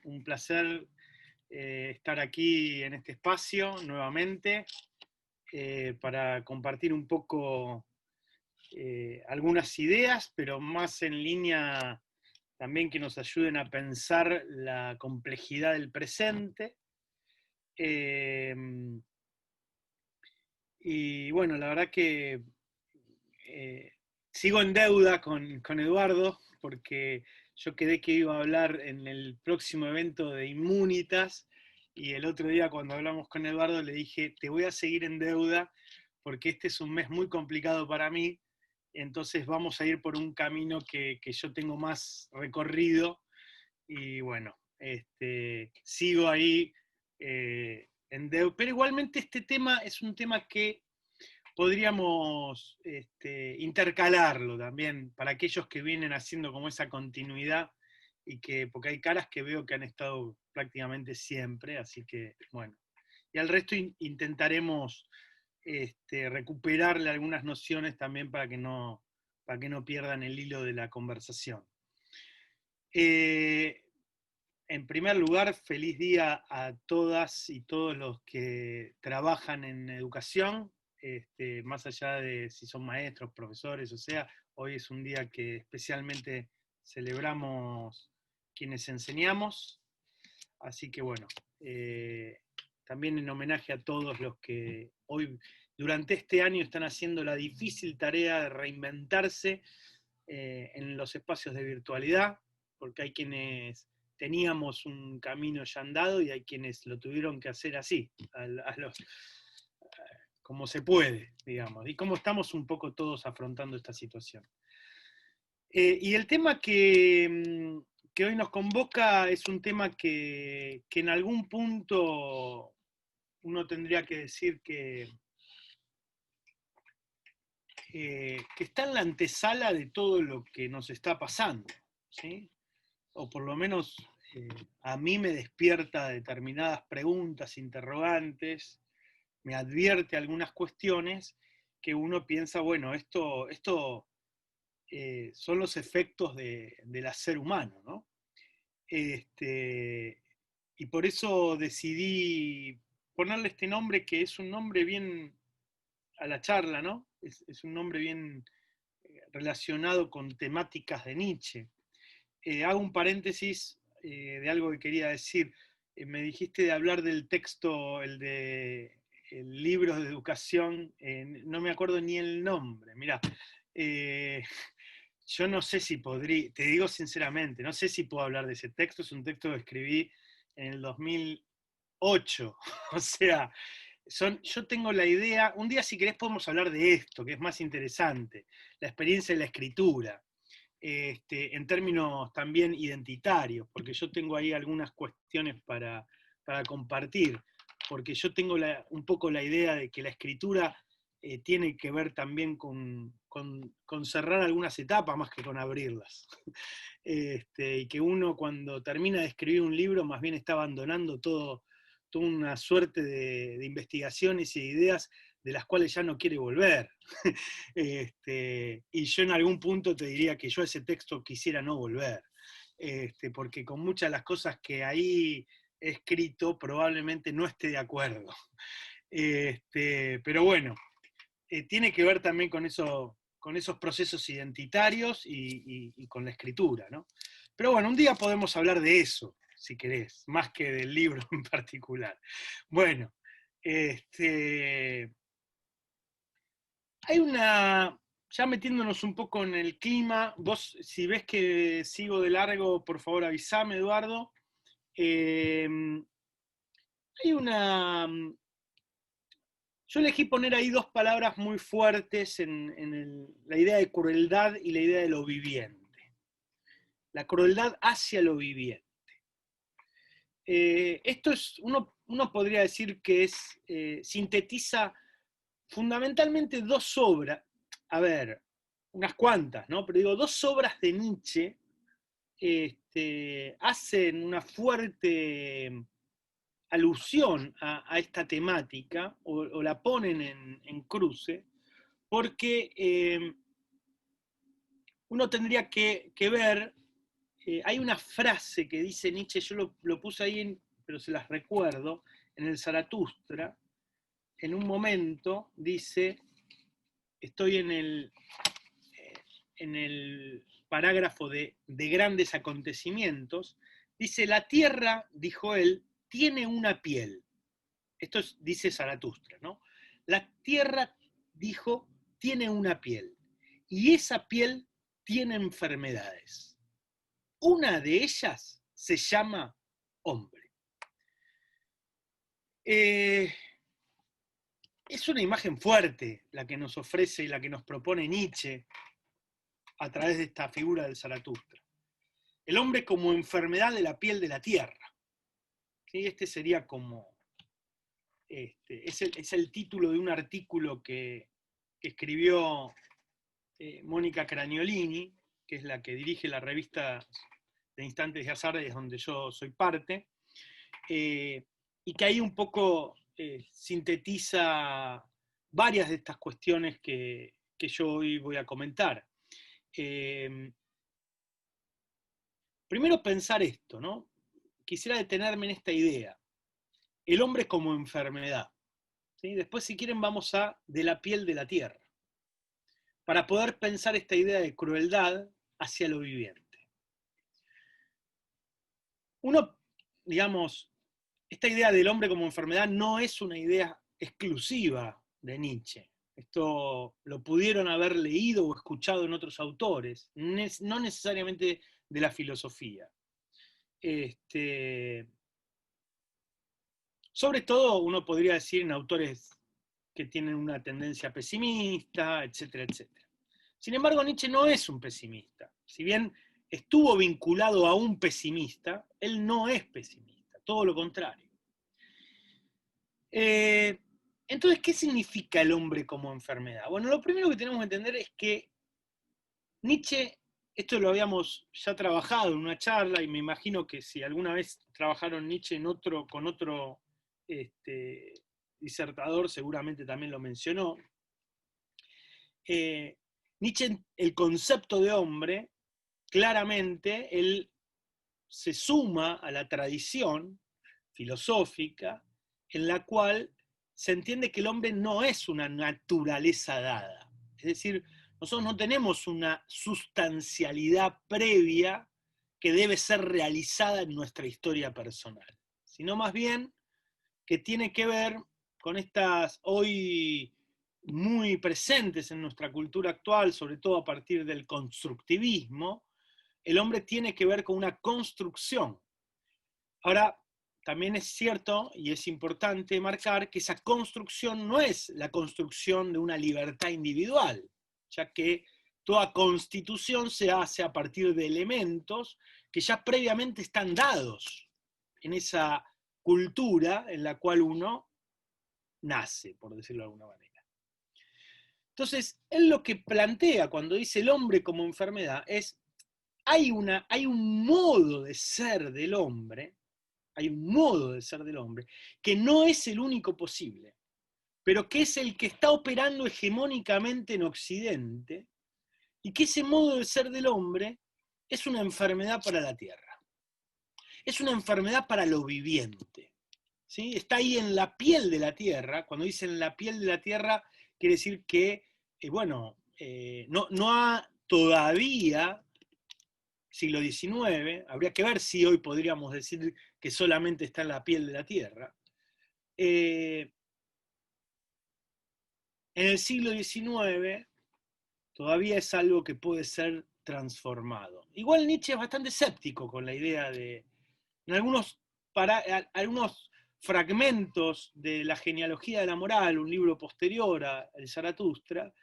un placer estar aquí en este espacio nuevamente para compartir un poco algunas ideas, pero más en línea también que nos ayuden a pensar la complejidad del presente. Eh, y bueno, la verdad que eh, sigo en deuda con Eduardo, porque yo quedé que iba a hablar en el próximo evento de Inmunitas, y el otro día cuando hablamos con Eduardo le dije, te voy a seguir en deuda, porque este es un mes muy complicado para mí, entonces vamos a ir por un camino que yo tengo más recorrido, y bueno, sigo ahí en deuda, pero igualmente este tema es un tema que podríamos intercalarlo también para aquellos que vienen haciendo como esa continuidad y que, porque hay caras que veo que han estado prácticamente siempre, así que bueno. Y al resto intentaremos recuperarle algunas nociones también para que no pierdan el hilo de la conversación. Eh, en primer lugar, feliz día a todas y todos los que trabajan en educación, más allá de si son maestros, profesores, o sea, hoy es un día que especialmente celebramos quienes enseñamos, así que bueno, también en homenaje a todos los que hoy, durante este año, están haciendo la difícil tarea de reinventarse en los espacios de virtualidad, porque hay quienes teníamos un camino ya andado y hay quienes lo tuvieron que hacer así, como se puede, digamos, y cómo estamos un poco todos afrontando esta situación. Y el tema que hoy nos convoca es un tema que en algún punto uno tendría que decir que está en la antesala de todo lo que nos está pasando, ¿sí? O por lo menos a mí me despierta determinadas preguntas, interrogantes, me advierte algunas cuestiones que uno piensa, bueno, esto son los efectos del hacer humano, ¿no? Y por eso decidí ponerle este nombre, que es un nombre bien a la charla, ¿no? Es un nombre bien relacionado con temáticas de Nietzsche. Hago un paréntesis de algo que quería decir. Me dijiste de hablar del texto, el de el libro de educación, no me acuerdo ni el nombre. Mirá, eh, yo no sé si podría, te digo sinceramente, no sé si puedo hablar de ese texto. Es un texto que escribí en el 2008. O sea, yo tengo la idea, un día si querés podemos hablar de esto, que es más interesante, la experiencia de la escritura, en términos también identitarios, porque yo tengo ahí algunas cuestiones para compartir, porque yo tengo un poco la idea de que la escritura tiene que ver también con cerrar algunas etapas más que con abrirlas. Y que uno cuando termina de escribir un libro más bien está abandonando toda una suerte de investigaciones y de ideas de las cuales ya no quiere volver. Y yo en algún punto te diría que yo a ese texto quisiera no volver, porque con muchas de las cosas que ahí he escrito probablemente no esté de acuerdo. Pero bueno, tiene que ver también con esos procesos identitarios y con la escritura, ¿no? Pero bueno, un día podemos hablar de eso, si querés, más que del libro en particular. Bueno, hay ya metiéndonos un poco en el clima, vos si ves que sigo de largo, por favor avísame, Eduardo. Eh, hay una... Yo elegí poner ahí dos palabras muy fuertes en la idea de crueldad y la idea de lo viviente. La crueldad hacia lo viviente. Esto es, uno podría decir que sintetiza fundamentalmente dos obras, a ver, unas cuantas, ¿no? Pero digo, dos obras de Nietzsche hacen una fuerte alusión a esta temática o la ponen en cruce, porque uno tendría que ver hay una frase que dice Nietzsche, yo lo puse ahí, pero se las recuerdo, en el Zaratustra, en un momento dice, estoy en el parágrafo de grandes acontecimientos, dice, la tierra, dijo él, tiene una piel. Esto dice Zaratustra, ¿no? La tierra, dijo, tiene una piel. Y esa piel tiene enfermedades. Una de ellas se llama hombre. Es una imagen fuerte la que nos ofrece y la que nos propone Nietzsche a través de esta figura del Zaratustra. El hombre como enfermedad de la piel de la tierra. ¿Sí? Este sería como... es el título de un artículo que escribió Mónica Craniolini, que es la que dirige la revista de Instantes de Azar, es donde yo soy parte, y que ahí un poco sintetiza varias de estas cuestiones que yo hoy voy a comentar. Primero pensar esto, ¿no? Quisiera detenerme en esta idea. El hombre como enfermedad. ¿Sí? Después, si quieren, vamos a de la piel de la tierra, para poder pensar esta idea de crueldad hacia lo viviente. Uno, digamos, esta idea del hombre como enfermedad no es una idea exclusiva de Nietzsche. Esto lo pudieron haber leído o escuchado en otros autores, no necesariamente de la filosofía. Sobre todo, uno podría decir en autores que tienen una tendencia pesimista, etcétera, etcétera. Sin embargo, Nietzsche no es un pesimista. Si bien estuvo vinculado a un pesimista, él no es pesimista, todo lo contrario. Entonces, ¿qué significa el hombre como enfermedad? Bueno, lo primero que tenemos que entender es que Nietzsche, esto lo habíamos ya trabajado en una charla, y me imagino que si alguna vez trabajaron Nietzsche con otro disertador, seguramente también lo mencionó. Nietzsche, el concepto de hombre, claramente, él se suma a la tradición filosófica en la cual se entiende que el hombre no es una naturaleza dada. Es decir, nosotros no tenemos una sustancialidad previa que debe ser realizada en nuestra historia personal, sino más bien que tiene que ver con estas hoy muy presentes en nuestra cultura actual, sobre todo a partir del constructivismo. El hombre tiene que ver con una construcción. Ahora, también es cierto y es importante marcar que esa construcción no es la construcción de una libertad individual, ya que toda constitución se hace a partir de elementos que ya previamente están dados en esa cultura en la cual uno nace, por decirlo de alguna manera. Entonces, él lo que plantea cuando dice el hombre como enfermedad es, hay un modo de ser del hombre, que no es el único posible, pero que es el que está operando hegemónicamente en Occidente, y que ese modo de ser del hombre es una enfermedad para la tierra, es una enfermedad para lo viviente. ¿Sí? Está ahí en la piel de la tierra. Cuando dicen la piel de la tierra, quiere decir que, no ha todavía, siglo XIX, habría que ver si hoy podríamos decir que solamente está en la piel de la tierra. En el siglo XIX todavía es algo que puede ser transformado. Igual Nietzsche es bastante escéptico con la idea de, en algunos fragmentos de La genealogía de la moral, un libro posterior a El Zaratustra,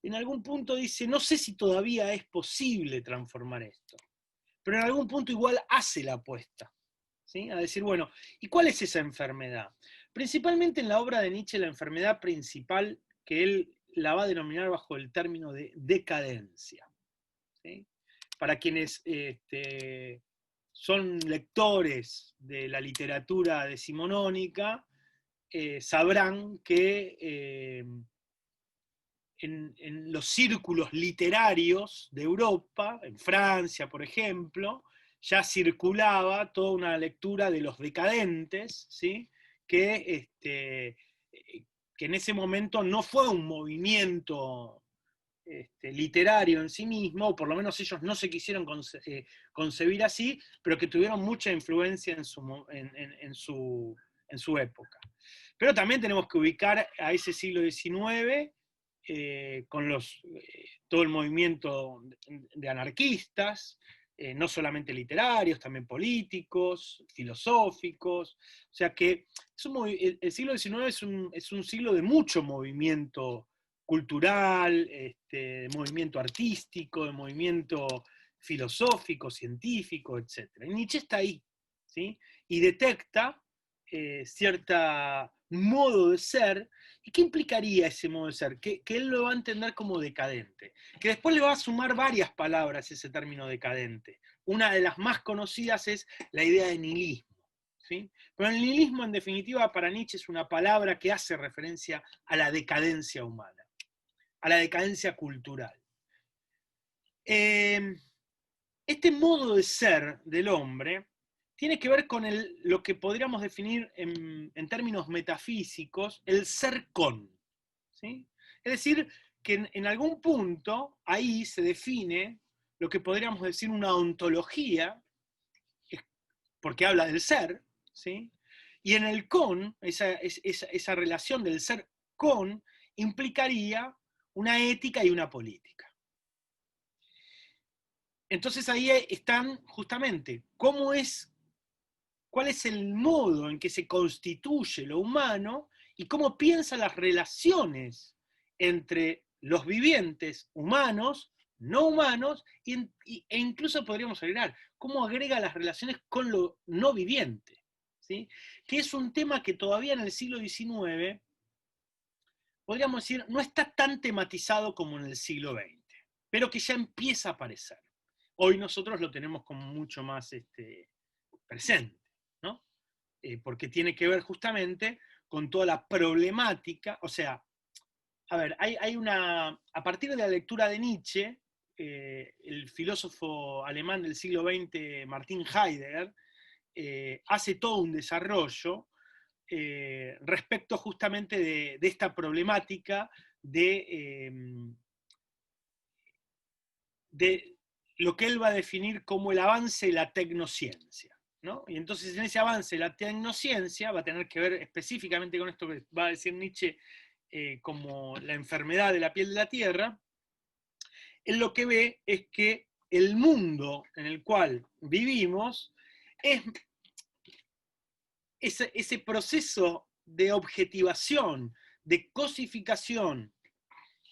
en algún punto dice, no sé si todavía es posible transformar esto, pero en algún punto igual hace la apuesta, ¿sí? A decir, bueno, ¿y cuál es esa enfermedad? Principalmente en la obra de Nietzsche, la enfermedad principal que él la va a denominar bajo el término de decadencia. ¿Sí? Para quienes son lectores de la literatura decimonónica, sabrán que en los círculos literarios de Europa, en Francia, por ejemplo, ya circulaba toda una lectura de los decadentes, ¿sí? que en ese momento no fue un movimiento literario en sí mismo, o por lo menos ellos no se quisieron concebir así, pero que tuvieron mucha influencia en su época. Pero también tenemos que ubicar a ese siglo XIX con todo el movimiento de anarquistas, no solamente literarios, también políticos, filosóficos. O sea que el siglo XIX es un siglo de mucho movimiento cultural, de movimiento artístico, de movimiento filosófico, científico, etc. Y Nietzsche está ahí, ¿sí? Y detecta cierto modo de ser. ¿Y qué implicaría ese modo de ser? Que él lo va a entender como decadente. Que después le va a sumar varias palabras ese término decadente. Una de las más conocidas es la idea de nihilismo. ¿Sí? Pero el nihilismo, en definitiva, para Nietzsche es una palabra que hace referencia a la decadencia humana, a la decadencia cultural. Este modo de ser del hombre tiene que ver con lo que podríamos definir en términos metafísicos, el ser con. ¿Sí? Es decir, que en algún punto ahí se define lo que podríamos decir una ontología, porque habla del ser, ¿sí? Y en el con, esa relación del ser con, implicaría una ética y una política. Entonces ahí están justamente cuál es el modo en que se constituye lo humano y cómo piensa las relaciones entre los vivientes humanos, no humanos, e incluso podríamos agregar cómo agrega las relaciones con lo no viviente, ¿sí? Que es un tema que todavía en el siglo XIX, podríamos decir, no está tan tematizado como en el siglo XX, pero que ya empieza a aparecer. Hoy nosotros lo tenemos como mucho más presente, ¿no? Porque tiene que ver justamente con toda la problemática, o sea, a ver, a partir de la lectura de Nietzsche, el filósofo alemán del siglo XX, Martin Heidegger, hace todo un desarrollo respecto justamente de esta problemática de lo que él va a definir como el avance de la tecnociencia, ¿no? Y entonces en ese avance de la tecnociencia va a tener que ver específicamente con esto que va a decir Nietzsche como la enfermedad de la piel de la tierra. Él lo que ve es que el mundo en el cual vivimos es ese proceso de objetivación, de cosificación,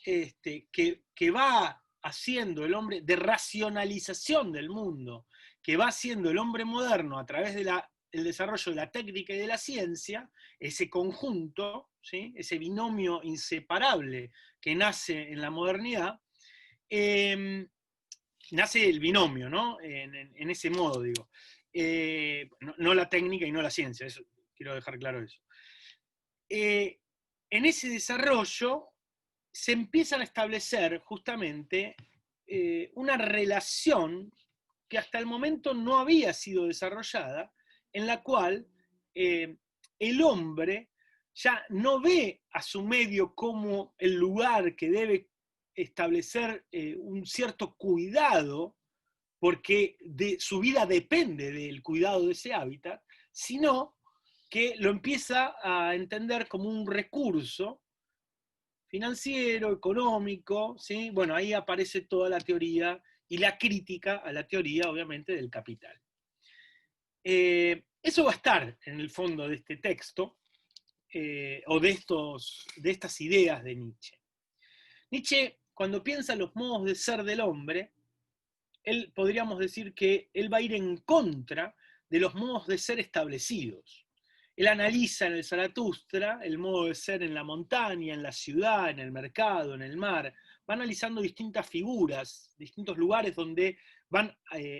que va haciendo el hombre, de racionalización del mundo, que va haciendo el hombre moderno a través del desarrollo de la técnica y de la ciencia, ese conjunto, ¿sí? Ese binomio inseparable que nace en la modernidad, nace el binomio, ¿no? En ese modo, digo. No la técnica y no la ciencia, eso, quiero dejar claro eso. En ese desarrollo se empiezan a establecer justamente una relación que hasta el momento no había sido desarrollada, en la cual el hombre ya no ve a su medio como el lugar que debe establecer un cierto cuidado, porque su vida depende del cuidado de ese hábitat, sino que lo empieza a entender como un recurso financiero, económico, ¿sí? Bueno, ahí aparece toda la teoría y la crítica a la teoría, obviamente, del capital. Eso va a estar en el fondo de este texto, o de estas ideas de Nietzsche. Nietzsche, cuando piensa los modos de ser del hombre, él podríamos decir que él va a ir en contra de los modos de ser establecidos. Él analiza en el Zaratustra el modo de ser en la montaña, en la ciudad, en el mercado, en el mar. Va analizando distintas figuras, distintos lugares donde van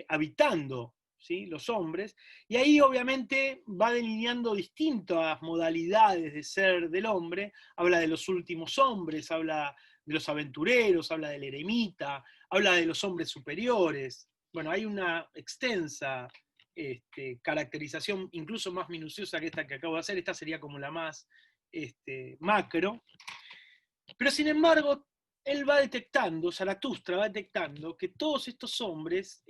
habitando, ¿sí? Los hombres. Y ahí obviamente va delineando distintas modalidades de ser del hombre. Habla de los últimos hombres, habla los aventureros, habla del eremita, habla de los hombres superiores. Bueno, hay una extensa caracterización, incluso más minuciosa que esta que acabo de hacer. Esta sería como la más macro. Pero sin embargo, él va detectando, Zaratustra va detectando que todos estos hombres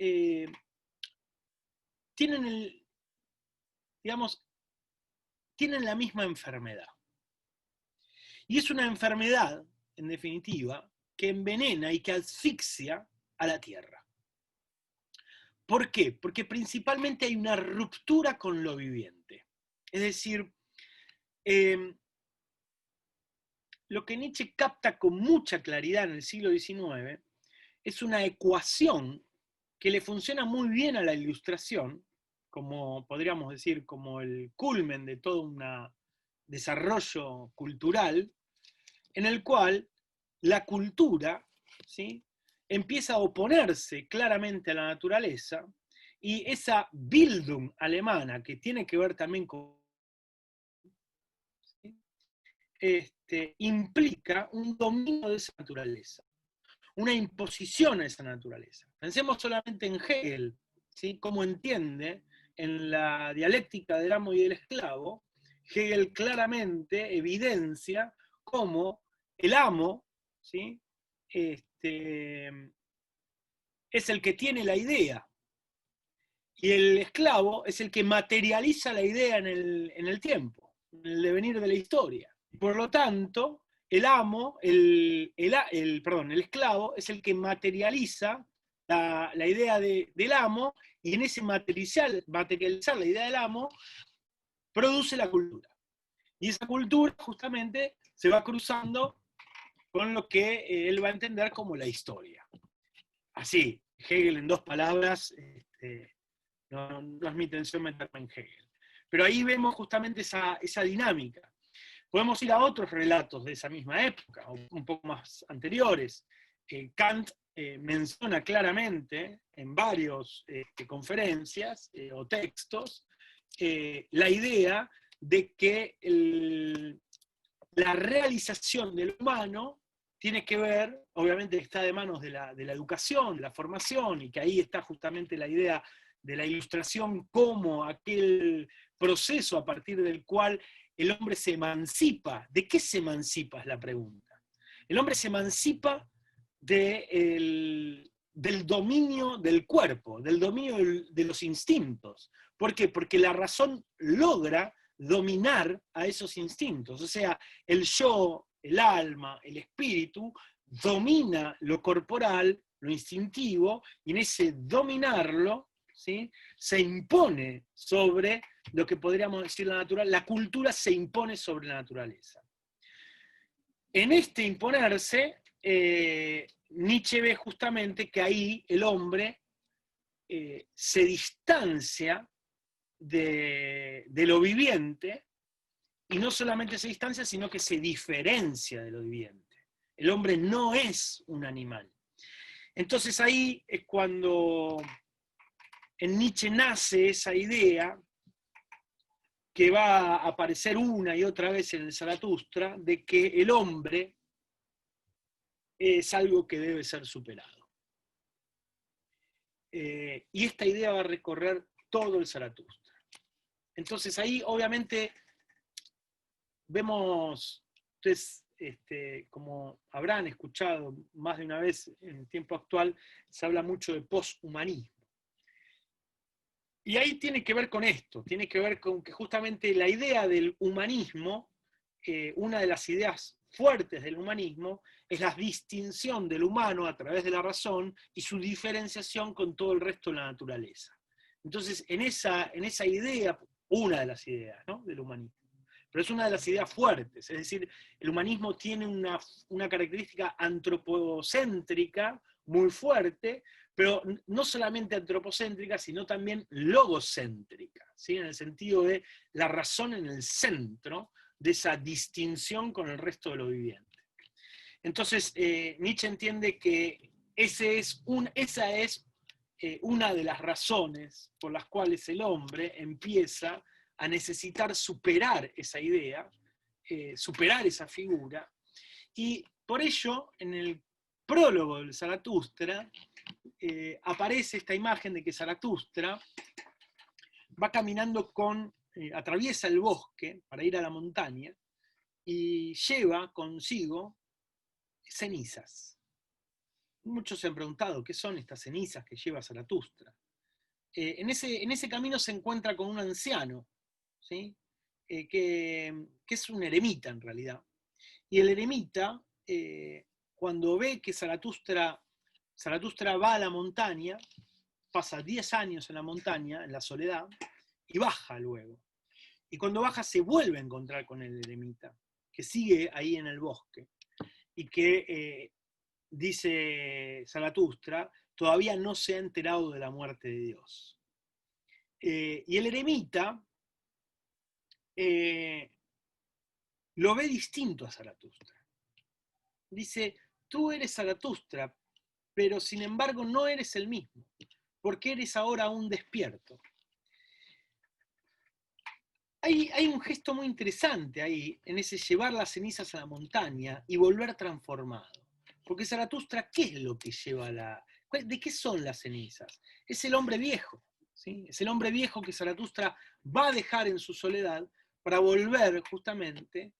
tienen tienen la misma enfermedad. Y es una enfermedad, en definitiva, que envenena y que asfixia a la Tierra. ¿Por qué? Porque principalmente hay una ruptura con lo viviente. Es decir, lo que Nietzsche capta con mucha claridad en el siglo XIX es una ecuación que le funciona muy bien a la Ilustración, como podríamos decir, como el culmen de todo un desarrollo cultural, en el cual la cultura, ¿sí?, empieza a oponerse claramente a la naturaleza, y esa Bildung alemana, que tiene que ver también con... implica un dominio de esa naturaleza, una imposición a esa naturaleza. Pensemos solamente en Hegel, ¿sí?, cómo entiende en la dialéctica del amo y del esclavo. Hegel claramente evidencia cómo el amo, ¿sí?, es el que tiene la idea, y el esclavo es el que materializa la idea en el tiempo, en el devenir de la historia. Por lo tanto, el esclavo es el que materializa la idea del amo, y en ese materializar la idea del amo produce la cultura. Y esa cultura justamente se va cruzando con lo que él va a entender como la historia. Así, Hegel en 2 palabras, no es mi intención meterme en Hegel. Pero ahí vemos justamente esa dinámica. Podemos ir a otros relatos de esa misma época, un poco más anteriores. Kant menciona claramente en varias conferencias o textos la idea de que la realización del humano tiene que ver, obviamente está de manos de la educación, de la formación, y que ahí está justamente la idea de la Ilustración como aquel proceso a partir del cual el hombre se emancipa. ¿De qué se emancipa? Es la pregunta. El hombre se emancipa del dominio del cuerpo, del dominio de los instintos. ¿Por qué? Porque la razón logra dominar a esos instintos. O sea, el yo, el alma, el espíritu, domina lo corporal, lo instintivo, y en ese dominarlo, ¿sí?, se impone sobre lo que podríamos decir la naturaleza. La cultura se impone sobre la naturaleza. En este imponerse, Nietzsche ve justamente que ahí el hombre se distancia de lo viviente, y no solamente se distancia, sino que se diferencia de lo viviente. El hombre no es un animal. Entonces ahí es cuando en Nietzsche nace esa idea que va a aparecer una y otra vez en el Zaratustra, de que el hombre es algo que debe ser superado. Y esta idea va a recorrer todo el Zaratustra. Entonces ahí obviamente vemos, ustedes, como habrán escuchado más de una vez en el tiempo actual, se habla mucho de poshumanismo. Y ahí tiene que ver con esto, tiene que ver con que justamente la idea del humanismo, una de las ideas fuertes del humanismo, es la distinción del humano a través de la razón y su diferenciación con todo el resto de la naturaleza. Entonces, en esa idea, una de las ideas, ¿no?, del humanismo, pero es una de las ideas fuertes, es decir, el humanismo tiene una característica antropocéntrica muy fuerte, pero no solamente antropocéntrica, sino también logocéntrica, ¿sí?, en el sentido de la razón en el centro de esa distinción con el resto de lo viviente. Entonces, Nietzsche entiende que esa es una de las razones por las cuales el hombre empieza a necesitar superar esa idea, superar esa figura, y por ello, en el prólogo del Zaratustra, aparece esta imagen de que Zaratustra va caminando atraviesa el bosque para ir a la montaña y lleva consigo cenizas. Muchos se han preguntado qué son estas cenizas que lleva Zaratustra. En ese camino se encuentra con un anciano, ¿sí? Que es un eremita en realidad. Y el eremita, cuando ve que Zaratustra va a la montaña, pasa 10 años en la montaña, en la soledad, y baja luego. Y cuando baja se vuelve a encontrar con el eremita, que sigue ahí en el bosque, y que, dice Zaratustra, todavía no se ha enterado de la muerte de Dios. Y el eremita lo ve distinto a Zaratustra. Dice, tú eres Zaratustra, pero sin embargo no eres el mismo, porque eres ahora un despierto. Hay un gesto muy interesante ahí, en ese llevar las cenizas a la montaña y volver transformado. Porque Zaratustra, ¿qué es lo que lleva ¿de qué son las cenizas? Es el hombre viejo, ¿sí? Es el hombre viejo que Zaratustra va a dejar en su soledad para volver justamente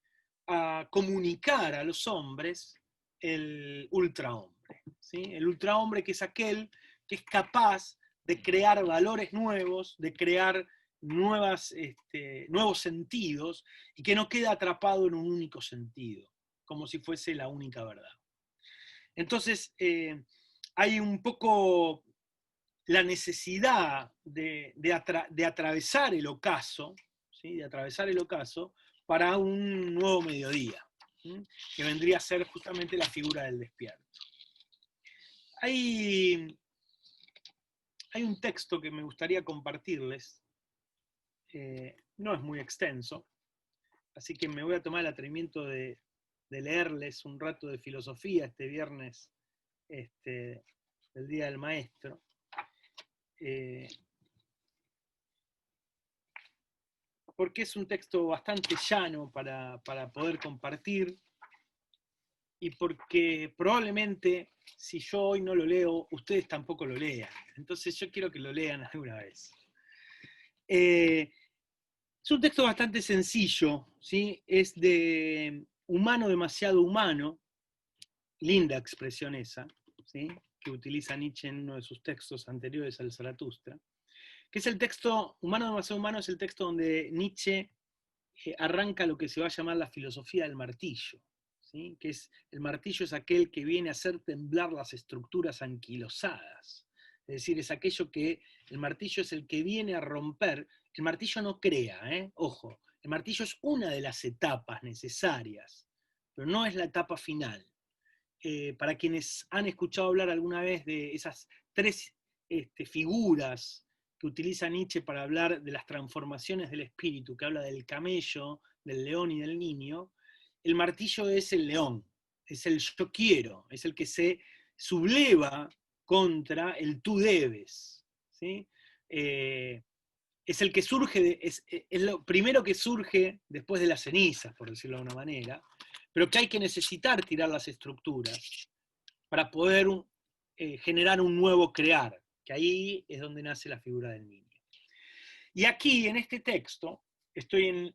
a comunicar a los hombres el ultrahombre, ¿sí? El ultrahombre, que es aquel que es capaz de crear valores nuevos, de crear nuevos sentidos, y que no queda atrapado en un único sentido, como si fuese la única verdad. Entonces, hay un poco la necesidad de atravesar el ocaso, ¿sí? De atravesar el ocaso para un nuevo mediodía, ¿sí? Que vendría a ser justamente la figura del despierto. Hay un texto que me gustaría compartirles, no es muy extenso, así que me voy a tomar el atrevimiento de leerles un rato de filosofía este viernes, del Día del Maestro. Porque es un texto bastante llano para poder compartir, y porque probablemente si yo hoy no lo leo, ustedes tampoco lo lean. Entonces yo quiero que lo lean alguna vez. Es un texto bastante sencillo, ¿sí? Es de Humano demasiado humano, linda expresión esa, ¿sí? Que utiliza Nietzsche en uno de sus textos anteriores al Zaratustra, que es el texto, Humano demasiado humano, es el texto donde Nietzsche arranca lo que se va a llamar la filosofía del martillo, ¿sí? Que es, el martillo es aquel que viene a hacer temblar las estructuras anquilosadas. Es decir, es aquello que, el martillo es el que viene a romper. El martillo no crea, ojo, el martillo es una de las etapas necesarias, pero no es la etapa final. Para quienes han escuchado hablar alguna vez de esas tres figuras que utiliza Nietzsche para hablar de las transformaciones del espíritu, que habla del camello, del león y del niño, el martillo es el león, es el yo quiero, es el que se subleva contra el tú debes, ¿sí? Es el que surge, es lo primero que surge después de las cenizas, por decirlo de una manera, pero que hay que necesitar tirar las estructuras para poder generar un nuevo crear, que ahí es donde nace la figura del niño. Y aquí, en este texto, estoy en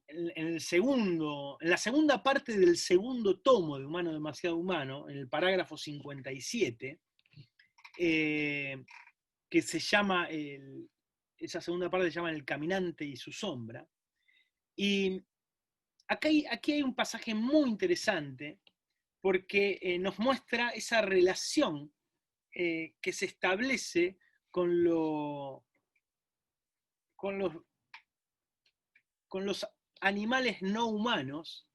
la segunda parte del segundo tomo de Humano demasiado humano, en el parágrafo 57, que se llama, esa segunda parte se llama El caminante y su sombra. Y aquí hay un pasaje muy interesante, porque nos muestra esa relación que se establece con los animales no humanos,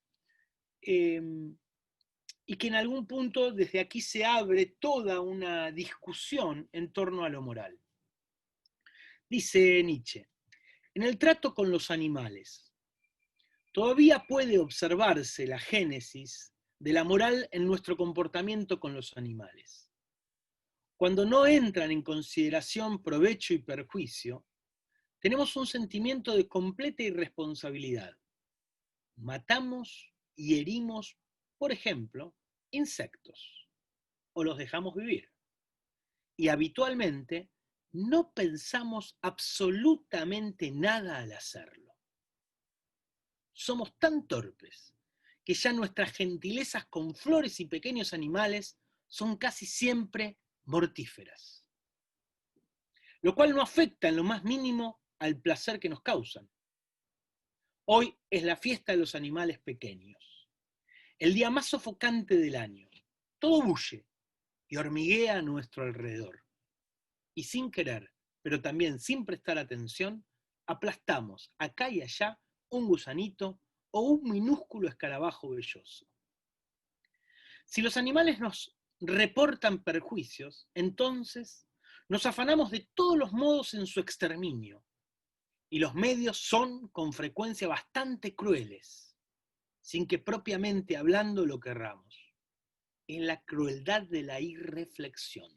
y que en algún punto desde aquí se abre toda una discusión en torno a lo moral. Dice Nietzsche, en el trato con los animales, todavía puede observarse la génesis de la moral en nuestro comportamiento con los animales. Cuando no entran en consideración provecho y perjuicio, tenemos un sentimiento de completa irresponsabilidad. Matamos y herimos, por ejemplo, insectos o los dejamos vivir. Y habitualmente no pensamos absolutamente nada al hacerlo. Somos tan torpes que ya nuestras gentilezas con flores y pequeños animales son casi siempre mortíferas, lo cual no afecta en lo más mínimo al placer que nos causan. Hoy es la fiesta de los animales pequeños, el día más sofocante del año. Todo bulle y hormiguea a nuestro alrededor. Y sin querer, pero también sin prestar atención, aplastamos acá y allá un gusanito o un minúsculo escarabajo velloso. Si los animales nos reportan perjuicios, entonces nos afanamos de todos los modos en su exterminio, y los medios son con frecuencia bastante crueles, sin que propiamente hablando lo querramos. Es la crueldad de la irreflexión.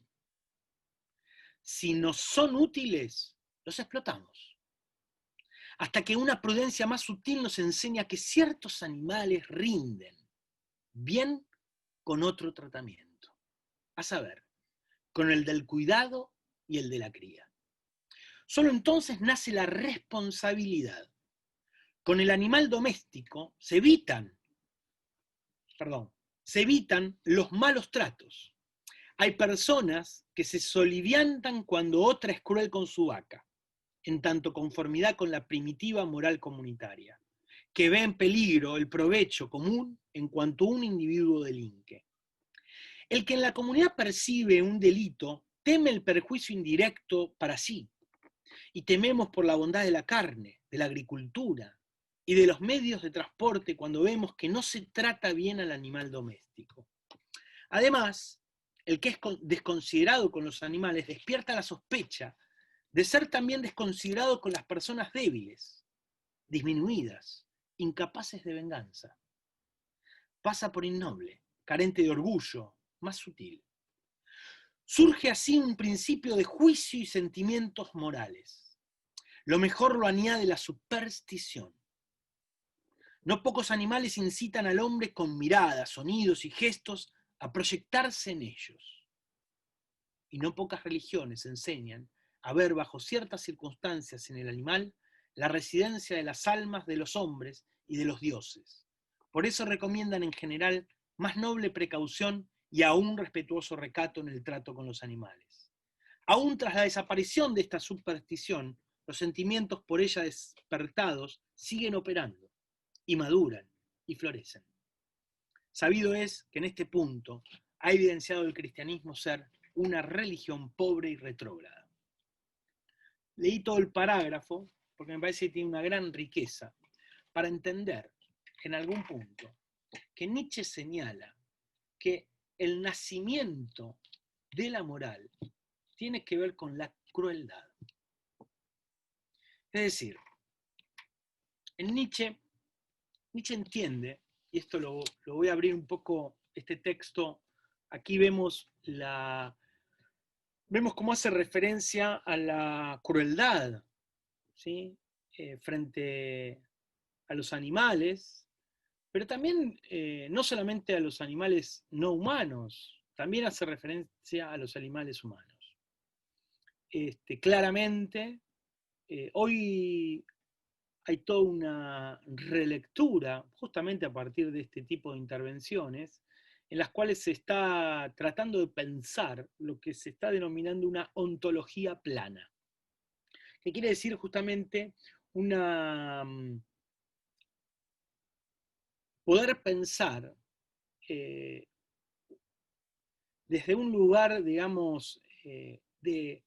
Si nos son útiles, los explotamos, hasta que una prudencia más sutil nos enseña que ciertos animales rinden bien con otro tratamiento, a saber, con el del cuidado y el de la cría. Solo entonces nace la responsabilidad. Con el animal doméstico se evitan los malos tratos. Hay personas que se soliviantan cuando otra es cruel con su vaca, en tanto conformidad con la primitiva moral comunitaria, que ve en peligro el provecho común en cuanto un individuo delinque. El que en la comunidad percibe un delito teme el perjuicio indirecto para sí, y tememos por la bondad de la carne, de la agricultura y de los medios de transporte cuando vemos que no se trata bien al animal doméstico. Además, el que es desconsiderado con los animales despierta la sospecha de ser también desconsiderado con las personas débiles, disminuidas, incapaces de venganza. Pasa por innoble, carente de orgullo, más sutil. Surge así un principio de juicio y sentimientos morales. Lo mejor lo añade la superstición. No pocos animales incitan al hombre con miradas, sonidos y gestos a proyectarse en ellos. Y no pocas religiones enseñan a ver bajo ciertas circunstancias en el animal la residencia de las almas de los hombres y de los dioses. Por eso recomiendan en general más noble precaución y aún respetuoso recato en el trato con los animales. Aún tras la desaparición de esta superstición, los sentimientos por ella despertados siguen operando, y maduran, y florecen. Sabido es que en este punto ha evidenciado el cristianismo ser una religión pobre y retrógrada. Leí todo el parágrafo porque me parece que tiene una gran riqueza para entender en algún punto que Nietzsche señala que el nacimiento de la moral tiene que ver con la crueldad. Es decir, en Nietzsche entiende, y esto lo voy a abrir un poco, este texto, aquí vemos cómo hace referencia a la crueldad, ¿sí? Frente a los animales, pero también no solamente a los animales no humanos, también hace referencia a los animales humanos. Claramente, hoy hay toda una relectura, justamente a partir de este tipo de intervenciones, en las cuales se está tratando de pensar lo que se está denominando una ontología plana, que quiere decir justamente poder pensar desde un lugar, digamos, de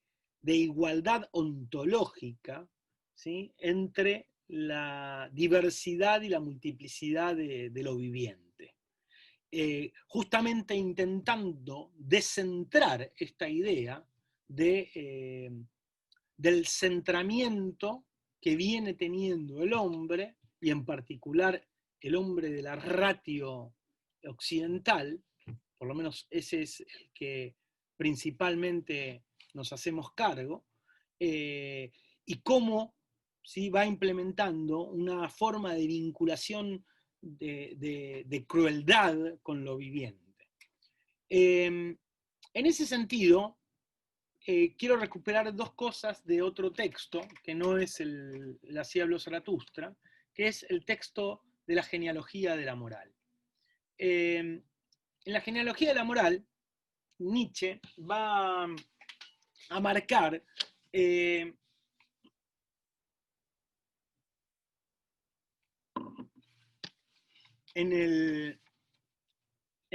igualdad ontológica, ¿sí? Entre la diversidad y la multiplicidad de lo viviente. Justamente intentando descentrar esta idea del centramiento que viene teniendo el hombre, y en particular el hombre de la ratio occidental, por lo menos ese es el que principalmente nos hacemos cargo, y cómo, ¿sí?, va implementando una forma de vinculación de crueldad con lo viviente. En ese sentido, quiero recuperar dos cosas de otro texto, que no es el Así habló Zaratustra, que es el texto de la genealogía de la moral. En la genealogía de la moral, Nietzsche va a marcar en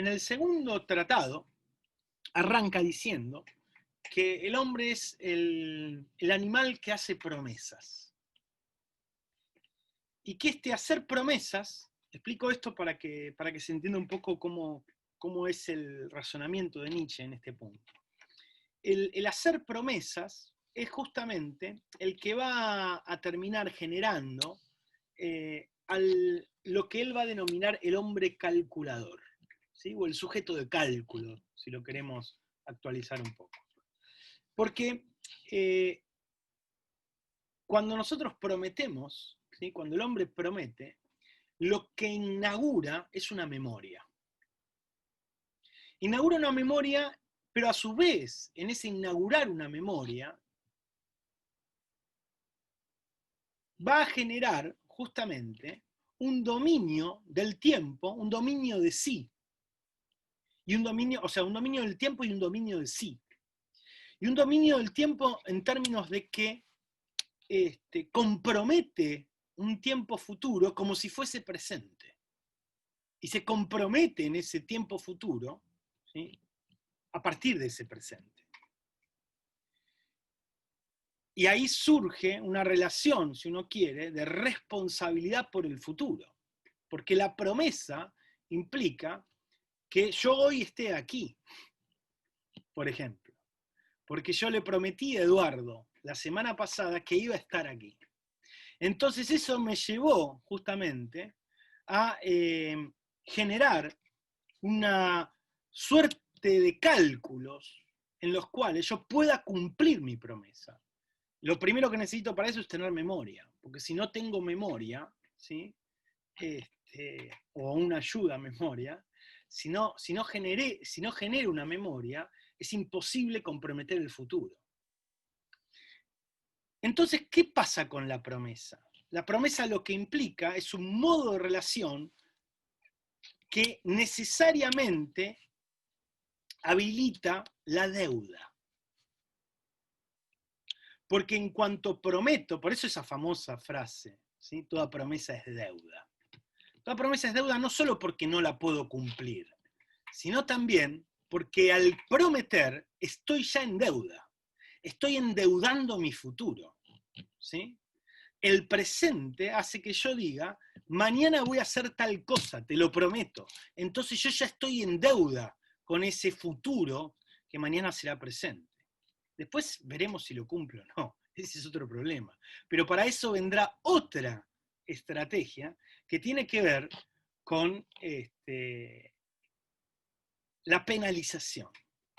el segundo tratado, arranca diciendo que el hombre es el animal que hace promesas. Y que este hacer promesas, explico esto para que se entienda un poco cómo es el razonamiento de Nietzsche en este punto. El hacer promesas es justamente el que va a terminar generando lo que él va a denominar el hombre calculador, ¿sí? O el sujeto de cálculo, si lo queremos actualizar un poco. Porque cuando nosotros prometemos, ¿sí? Cuando el hombre promete, lo que inaugura es una memoria. Inaugura una memoria, pero a su vez, en ese inaugurar una memoria, va a generar justamente un dominio del tiempo, un dominio de sí. Y un dominio, o sea, un dominio del tiempo y un dominio de sí. Y un dominio del tiempo en términos de que compromete un tiempo futuro como si fuese presente. Y se compromete en ese tiempo futuro, ¿sí? A partir de ese presente. Y ahí surge una relación, si uno quiere, de responsabilidad por el futuro. Porque la promesa implica que yo hoy esté aquí, por ejemplo. Porque yo le prometí a Eduardo la semana pasada que iba a estar aquí. Entonces eso me llevó justamente a generar una suerte de cálculos en los cuales yo pueda cumplir mi promesa. Lo primero que necesito para eso es tener memoria, porque si no tengo memoria, ¿sí? O una ayuda a memoria, si no genero una memoria, es imposible comprometer el futuro. Entonces, ¿qué pasa con la promesa? La promesa lo que implica es un modo de relación que necesariamente habilita la deuda. Porque en cuanto prometo, por eso esa famosa frase, ¿sí? Toda promesa es deuda. Toda promesa es deuda no solo porque no la puedo cumplir, sino también porque al prometer estoy ya en deuda. Estoy endeudando mi futuro, ¿sí? El presente hace que yo diga, mañana voy a hacer tal cosa, te lo prometo. Entonces yo ya estoy en deuda con ese futuro que mañana será presente. Después veremos si lo cumplo o no, ese es otro problema. Pero para eso vendrá otra estrategia que tiene que ver con la penalización,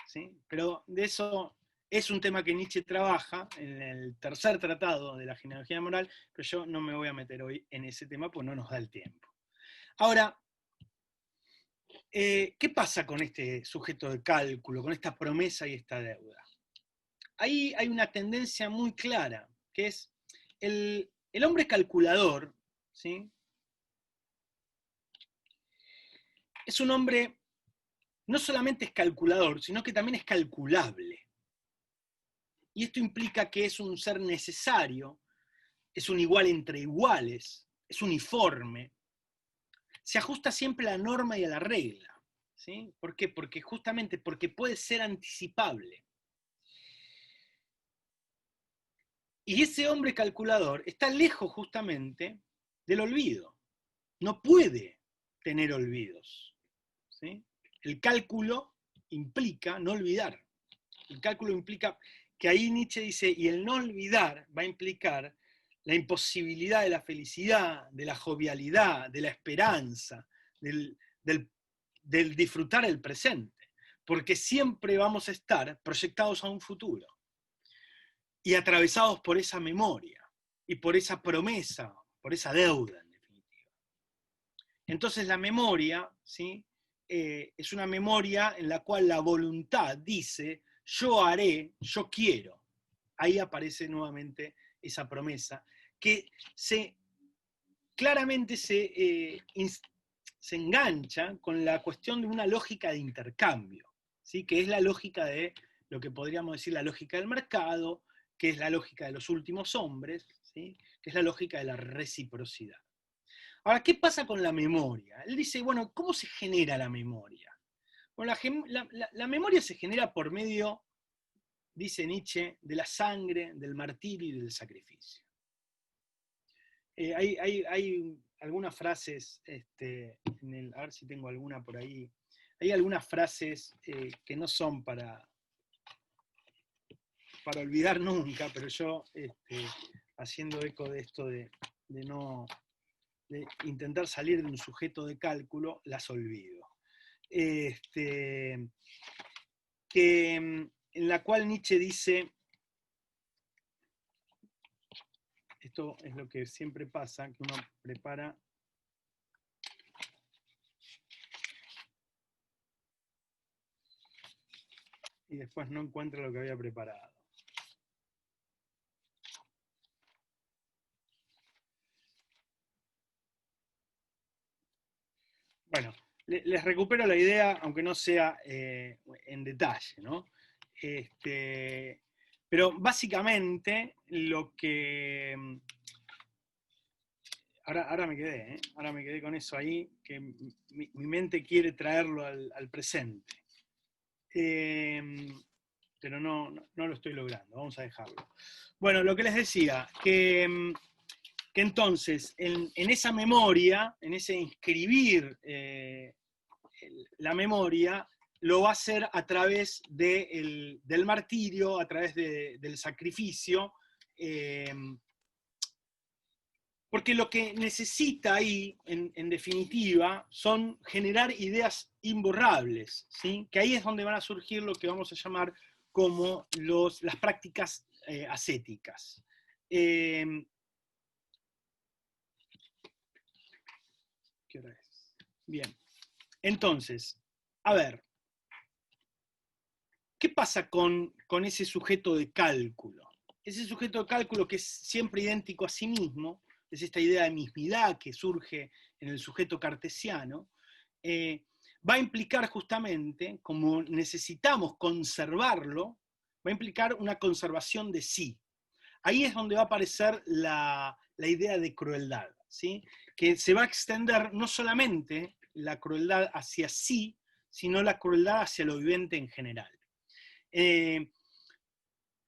¿sí? Pero de eso es un tema que Nietzsche trabaja en el tercer tratado de la genealogía moral, pero yo no me voy a meter hoy en ese tema porque no nos da el tiempo. Ahora, ¿qué pasa con este sujeto de cálculo, con esta promesa y esta deuda? Ahí hay una tendencia muy clara, que es el hombre calculador, ¿sí? Es un hombre, no solamente es calculador, sino que también es calculable. Y esto implica que es un ser necesario, es un igual entre iguales, es uniforme, se ajusta siempre a la norma y a la regla. ¿Sí? ¿Por qué? Porque puede ser anticipable. Y ese hombre calculador está lejos justamente del olvido. No puede tener olvidos. ¿Sí? El cálculo implica no olvidar. El cálculo implica que ahí Nietzsche dice, y el no olvidar va a implicar la imposibilidad de la felicidad, de la jovialidad, de la esperanza, del disfrutar el presente, porque siempre vamos a estar proyectados a un futuro y atravesados por esa memoria y por esa promesa, por esa deuda, en definitiva. Entonces la memoria, ¿sí? es una memoria en la cual la voluntad dice, yo haré, yo quiero. Ahí aparece nuevamente esa promesa, que claramente se engancha con la cuestión de una lógica de intercambio, ¿sí? Que es la lógica de lo que podríamos decir la lógica del mercado, que es la lógica de los últimos hombres, ¿sí? Que es la lógica de la reciprocidad. Ahora, ¿qué pasa con la memoria? Él dice, bueno, ¿cómo se genera la memoria? Bueno, la memoria se genera por medio, dice Nietzsche, de la sangre, del martirio y del sacrificio. Hay algunas frases, a ver si tengo alguna por ahí, hay algunas frases que no son para olvidar nunca, pero yo, haciendo eco de esto de intentar salir de un sujeto de cálculo, las olvido. En la cual Nietzsche dice, esto es lo que siempre pasa, que uno prepara y después no encuentra lo que había preparado. Bueno, les recupero la idea, aunque no sea en detalle, ¿no? Pero básicamente lo que... Ahora me quedé, ahora me quedé con eso ahí, que mi mente quiere traerlo al presente. Pero no lo estoy logrando, vamos a dejarlo. Bueno, lo que les decía, que entonces, en esa memoria, en ese inscribir la memoria, lo va a hacer a través del martirio, a través del sacrificio, porque lo que necesita ahí, en definitiva, son generar ideas imborrables, ¿sí? Que ahí es donde van a surgir lo que vamos a llamar como las prácticas ascéticas. ¿Qué hora es? Bien. Entonces, a ver, ¿qué pasa con ese sujeto de cálculo? Ese sujeto de cálculo que es siempre idéntico a sí mismo, es esta idea de mismidad que surge en el sujeto cartesiano, va a implicar justamente, como necesitamos conservarlo, va a implicar una conservación de sí. Ahí es donde va a aparecer la idea de crueldad, ¿sí? Que se va a extender no solamente la crueldad hacia sí, sino la crueldad hacia lo viviente en general.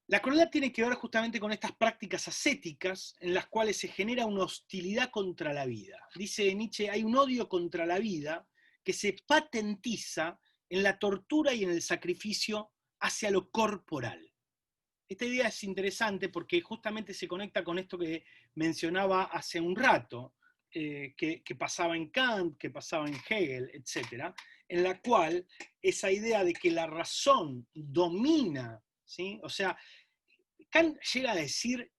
La crueldad tiene que ver justamente con estas prácticas ascéticas en las cuales se genera una hostilidad contra la vida. Dice Nietzsche, hay un odio contra la vida que se patentiza en la tortura y en el sacrificio hacia lo corporal. Esta idea es interesante porque justamente se conecta con esto que mencionaba hace un rato, que pasaba en Kant, que pasaba en Hegel, etc., en la cual esa idea de que la razón domina, ¿sí? O sea, Kant llega a decir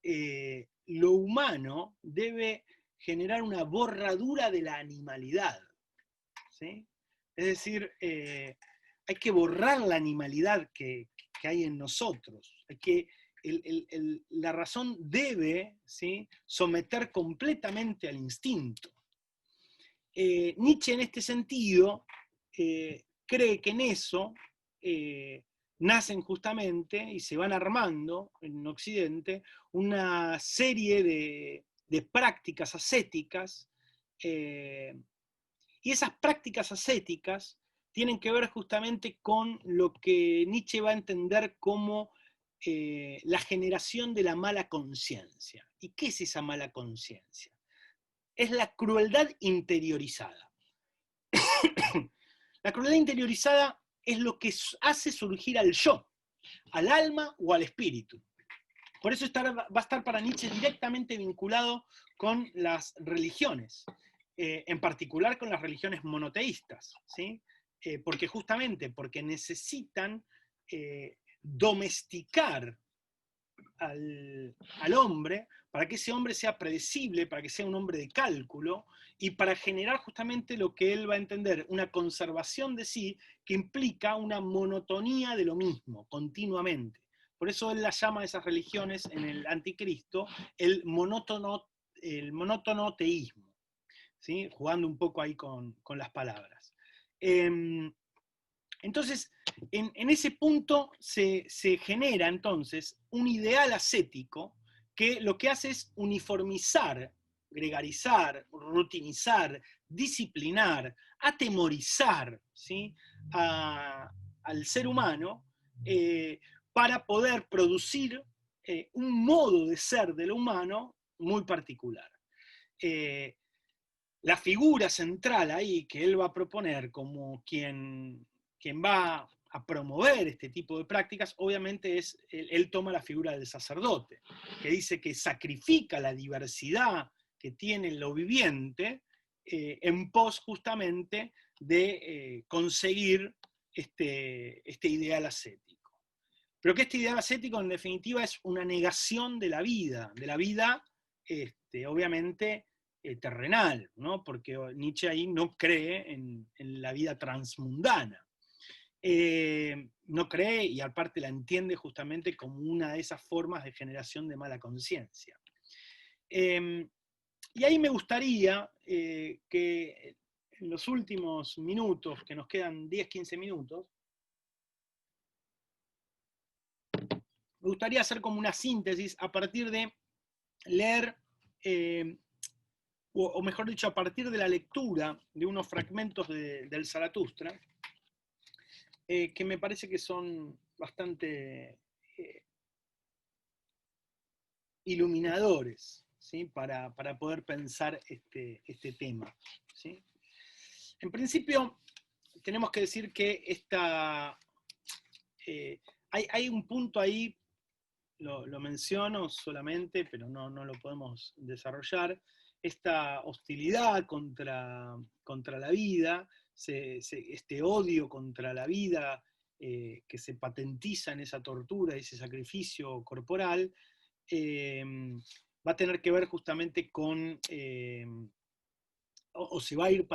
lo humano debe generar una borradura de la animalidad, ¿sí? Es decir, hay que borrar la animalidad que hay en nosotros. Hay que, la razón debe, ¿sí?, someter completamente al instinto. Nietzsche en este sentido cree que en eso nacen justamente y se van armando en Occidente una serie de prácticas ascéticas, y esas prácticas ascéticas tienen que ver justamente con lo que Nietzsche va a entender como la generación de la mala conciencia. ¿Y qué es esa mala conciencia? Es la crueldad interiorizada. La crueldad interiorizada es lo que hace surgir al yo, al alma o al espíritu. Por eso va a estar para Nietzsche directamente vinculado con las religiones, en particular con las religiones monoteístas, ¿sí? Porque necesitan domesticar al hombre, para que ese hombre sea predecible, para que sea un hombre de cálculo, y para generar justamente lo que él va a entender, una conservación de sí, que implica una monotonía de lo mismo, continuamente. Por eso él las llama a esas religiones en el Anticristo el monótono teísmo, ¿sí? Jugando un poco ahí con las palabras. Entonces, en ese punto se genera entonces un ideal ascético que lo que hace es uniformizar, gregarizar, rutinizar, disciplinar, atemorizar, ¿sí? Al ser humano para poder producir un modo de ser de lo humano muy particular. La figura central ahí que él va a proponer como quien va a promover este tipo de prácticas, obviamente él toma la figura del sacerdote, que dice que sacrifica la diversidad que tiene lo viviente en pos justamente de conseguir este ideal ascético. Pero que este ideal ascético en definitiva es una negación de la vida obviamente terrenal, ¿no? Porque Nietzsche ahí no cree en la vida transmundana. No cree y aparte la entiende justamente como una de esas formas de generación de mala conciencia. Y ahí me gustaría que en los últimos minutos, que nos quedan 10-15 minutos, me gustaría hacer como una síntesis a partir de leer, o mejor dicho, a partir de la lectura de unos fragmentos del Zaratustra, que me parece que son bastante iluminadores, ¿sí? para poder pensar este tema, ¿sí? En principio, tenemos que decir que hay un punto ahí, lo menciono solamente, pero no lo podemos desarrollar, esta hostilidad contra la vida, este odio contra la vida que se patentiza en esa tortura, ese sacrificio corporal, va a tener que ver justamente con, o se va a ir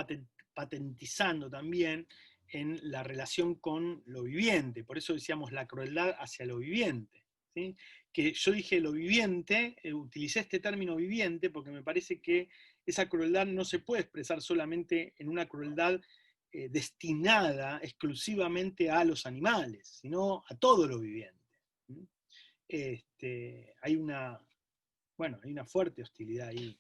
patentizando también en la relación con lo viviente. Por eso decíamos la crueldad hacia lo viviente, ¿sí? Que yo dije lo viviente, utilicé este término viviente porque me parece que esa crueldad no se puede expresar solamente en una crueldad destinada exclusivamente a los animales, sino a todo lo viviente. Hay una fuerte hostilidad ahí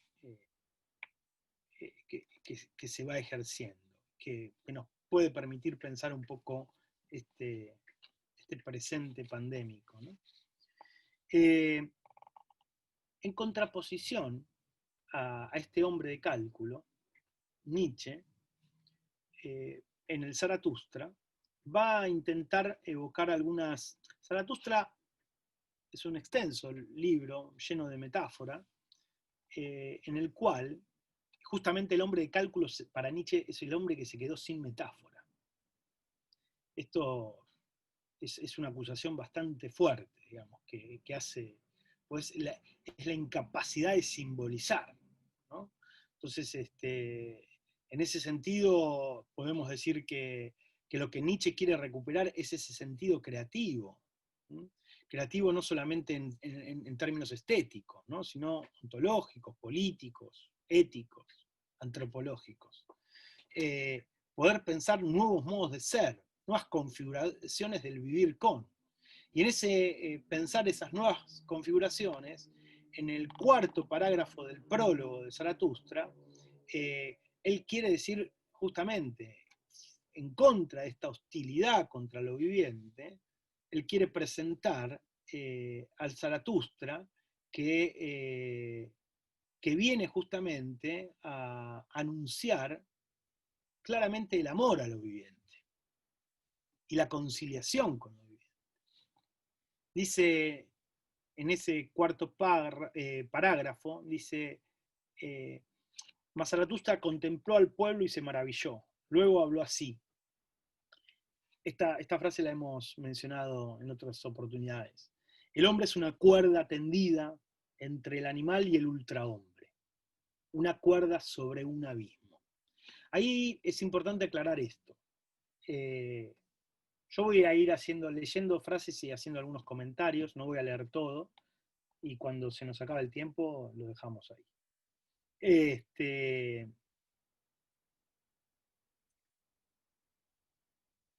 que se va ejerciendo, que nos puede permitir pensar un poco este presente pandémico, ¿no? En contraposición a este hombre de cálculo, Nietzsche, en el Zaratustra, va a intentar evocar algunas... Zaratustra es un extenso libro lleno de metáfora, en el cual justamente el hombre de cálculo para Nietzsche es el hombre que se quedó sin metáfora. Esto es una acusación bastante fuerte, digamos, que hace, pues es la incapacidad de simbolizar, ¿no? Entonces, en ese sentido, podemos decir que lo que Nietzsche quiere recuperar es ese sentido creativo, ¿no? Creativo no solamente en términos estéticos, ¿no? Sino ontológicos, políticos, éticos, antropológicos. Poder pensar nuevos modos de ser, nuevas configuraciones del vivir con. Y en ese pensar esas nuevas configuraciones, en el cuarto parágrafo del prólogo de Zaratustra, él quiere decir justamente, en contra de esta hostilidad contra lo viviente, él quiere presentar al Zaratustra que viene justamente a anunciar claramente el amor a lo viviente y la conciliación con lo viviente. Dice en ese cuarto parágrafo, dice, mas Zaratustra contempló al pueblo y se maravilló. Luego habló así. Esta frase la hemos mencionado en otras oportunidades. El hombre es una cuerda tendida entre el animal y el ultrahombre, una cuerda sobre un abismo. Ahí es importante aclarar esto. Yo voy a ir leyendo frases y haciendo algunos comentarios, no voy a leer todo, y cuando se nos acaba el tiempo lo dejamos ahí.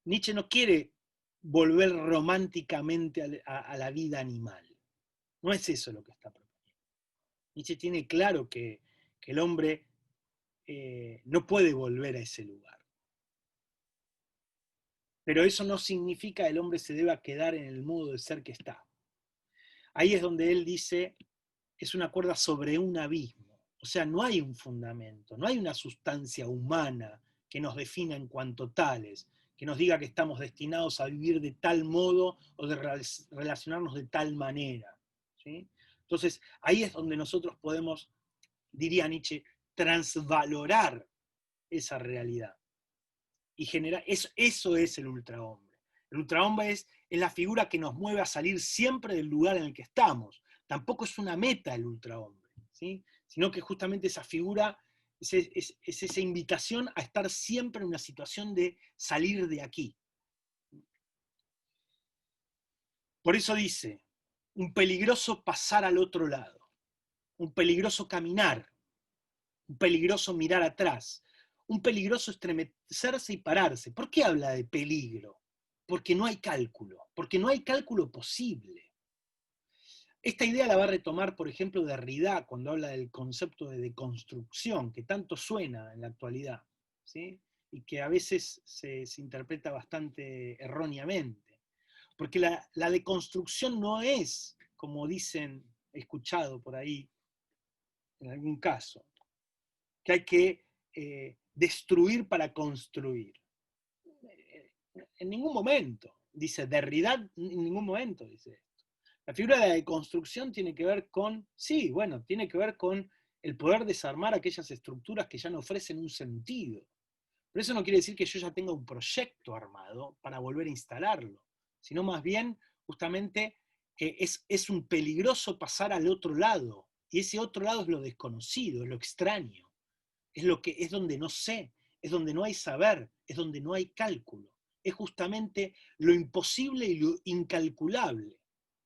Nietzsche no quiere volver románticamente a la vida animal. No es eso lo que está proponiendo. Nietzsche tiene claro que el hombre no puede volver a ese lugar. Pero eso no significa que el hombre se deba quedar en el modo de ser que está. Ahí es donde él dice, es una cuerda sobre un abismo. O sea, no hay un fundamento, no hay una sustancia humana que nos defina en cuanto tales, que nos diga que estamos destinados a vivir de tal modo o de relacionarnos de tal manera. ¿Sí? Entonces, ahí es donde nosotros podemos, diría Nietzsche, transvalorar esa realidad. Y generar, eso es el ultrahombre. El ultrahombre es la figura que nos mueve a salir siempre del lugar en el que estamos. Tampoco es una meta el ultrahombre, ¿sí? Sino que justamente esa figura es esa invitación a estar siempre en una situación de salir de aquí. Por eso dice, un peligroso pasar al otro lado, un peligroso caminar, un peligroso mirar atrás, un peligroso estremecerse y pararse. ¿Por qué habla de peligro? Porque no hay cálculo posible. Esta idea la va a retomar, por ejemplo, Derrida cuando habla del concepto de deconstrucción, que tanto suena en la actualidad, ¿sí? Y que a veces se interpreta bastante erróneamente. Porque la deconstrucción no es, como dicen, he escuchado por ahí, en algún caso, que hay que destruir para construir. En ningún momento, dice Derrida, en ningún momento dice esto. La figura de la deconstrucción tiene que ver con, sí, bueno, tiene que ver con el poder desarmar aquellas estructuras que ya no ofrecen un sentido. Pero eso no quiere decir que yo ya tenga un proyecto armado para volver a instalarlo, sino más bien, justamente, es un peligroso pasar al otro lado, y ese otro lado es lo desconocido, es lo extraño. Es donde no sé, es donde no hay saber, es donde no hay cálculo. Es justamente lo imposible y lo incalculable.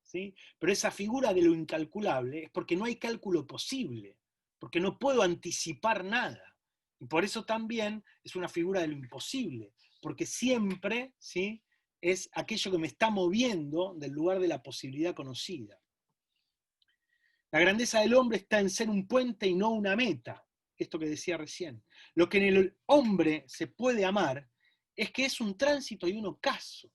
¿Sí? Pero esa figura de lo incalculable es porque no hay cálculo posible, porque no puedo anticipar nada. Y por eso también es una figura de lo imposible, porque siempre, ¿sí?, es aquello que me está moviendo del lugar de la posibilidad conocida. La grandeza del hombre está en ser un puente y no una meta. Esto que decía recién. Lo que en el hombre se puede amar es que es un tránsito y un ocaso.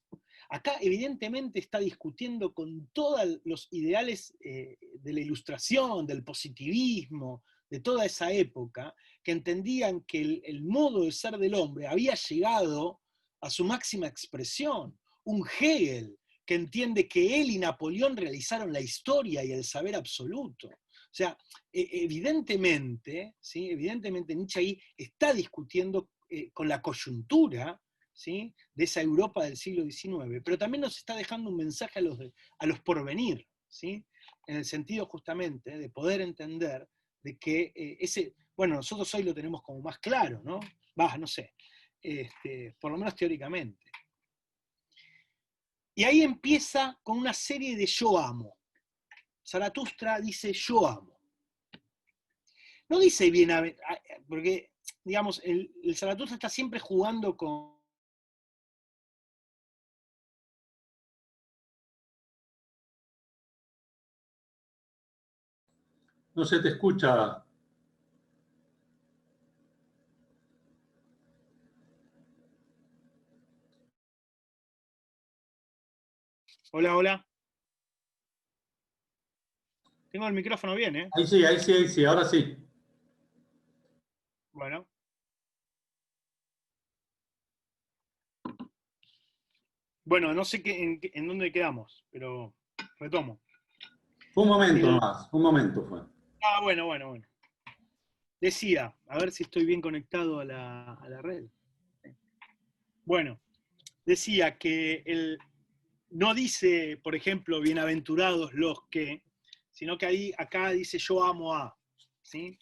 Acá evidentemente está discutiendo con todos los ideales de la ilustración, del positivismo, de toda esa época, que entendían que el modo de ser del hombre había llegado a su máxima expresión. Un Hegel que entiende que él y Napoleón realizaron la historia y el saber absoluto. O sea, evidentemente, ¿sí?, evidentemente Nietzsche ahí está discutiendo con la coyuntura, ¿sí?, de esa Europa del siglo XIX, pero también nos está dejando un mensaje a los porvenir, ¿sí?, en el sentido justamente de poder entender de que bueno, nosotros hoy lo tenemos como más claro, ¿no? No sé, por lo menos teóricamente. Y ahí empieza con una serie de yo amo. Zaratustra dice yo amo. No dice bien, porque, digamos, el Zaratustra está siempre jugando con... No se te escucha. Hola, hola. Tengo el micrófono bien, ¿eh? Ahí sí, ahí sí, ahí sí, ahora sí. Bueno. Bueno, no sé en dónde quedamos, pero retomo. Fue un momento nomás, un momento fue. Bueno. Decía, a ver si estoy bien conectado a la red. Bueno, decía que no dice, por ejemplo, bienaventurados los que, sino que ahí, acá dice yo amo a, ¿sí?